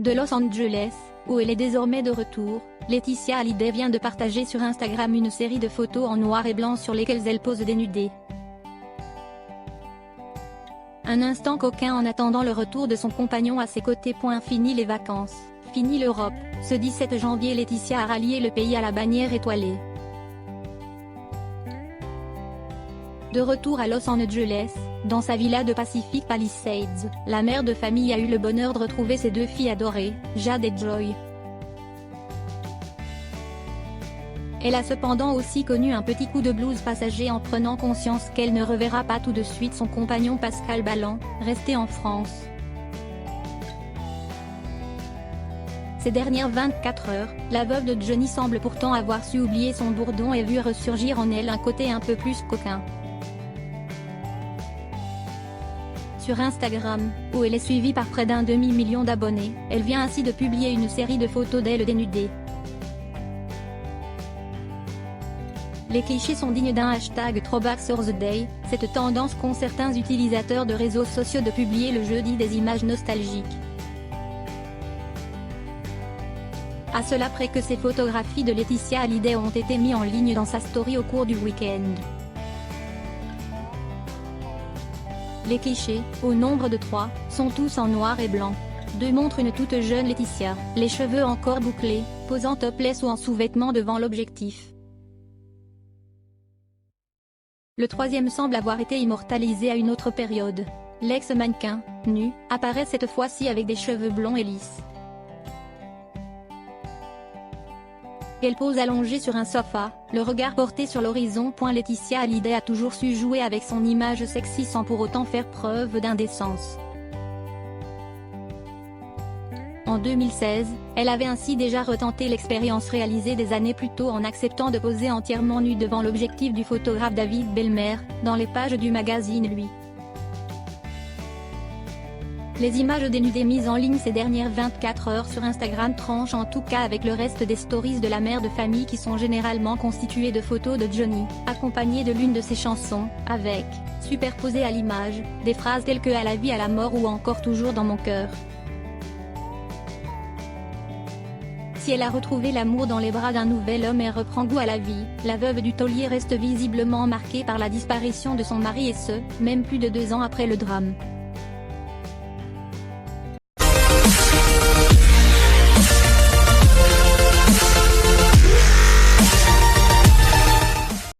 De Los Angeles, où elle est désormais de retour, Laetitia Hallyday vient de partager sur Instagram une série de photos en noir et blanc sur lesquelles elle pose dénudée. Un instant coquin en attendant le retour de son compagnon à ses côtés. Fini les vacances, fini l'Europe. Ce 17 janvier, Laetitia a rallié le pays à la bannière étoilée. De retour à Los Angeles, dans sa villa de Pacific Palisades, la mère de famille a eu le bonheur de retrouver ses deux filles adorées, Jade et Joy. Elle a cependant aussi connu un petit coup de blues passager en prenant conscience qu'elle ne reverra pas tout de suite son compagnon Pascal Ballan, resté en France. Ces dernières 24 heures, la veuve de Johnny semble pourtant avoir su oublier son bourdon et vu ressurgir en elle un côté un peu plus coquin. Sur Instagram, où elle est suivie par près d'1 demi-million d'abonnés, elle vient ainsi de publier une série de photos d'elle dénudée. Les clichés sont dignes d'un hashtag #ThrowbacksOrTheDay, cette tendance qu'ont certains utilisateurs de réseaux sociaux de publier le jeudi des images nostalgiques. À cela près que ces photographies de Laetitia Hallyday ont été mises en ligne dans sa story au cours du week-end. Les clichés, au nombre de 3, sont tous en noir et blanc. 2 montrent une toute jeune Laetitia, les cheveux encore bouclés, posant topless ou en sous-vêtements devant l'objectif. Le 3e semble avoir été immortalisé à une autre période. L'ex-mannequin, nu, apparaît cette fois-ci avec des cheveux blonds et lisses. Elle pose allongée sur un sofa, le regard porté sur l'horizon. Laetitia Hallyday a toujours su jouer avec son image sexy sans pour autant faire preuve d'indécence. En 2016, elle avait ainsi déjà retenté l'expérience réalisée des années plus tôt en acceptant de poser entièrement nue devant l'objectif du photographe David Belmer, dans les pages du magazine Lui. Les images dénudées mises en ligne ces dernières 24 heures sur Instagram tranchent en tout cas avec le reste des stories de la mère de famille qui sont généralement constituées de photos de Johnny, accompagnées de l'une de ses chansons, avec, superposées à l'image, des phrases telles que « à la vie, à la mort » ou encore « toujours dans mon cœur ». Si elle a retrouvé l'amour dans les bras d'un nouvel homme et reprend goût à la vie, la veuve du taulier reste visiblement marquée par la disparition de son mari et ce, même plus de 2 ans après le drame.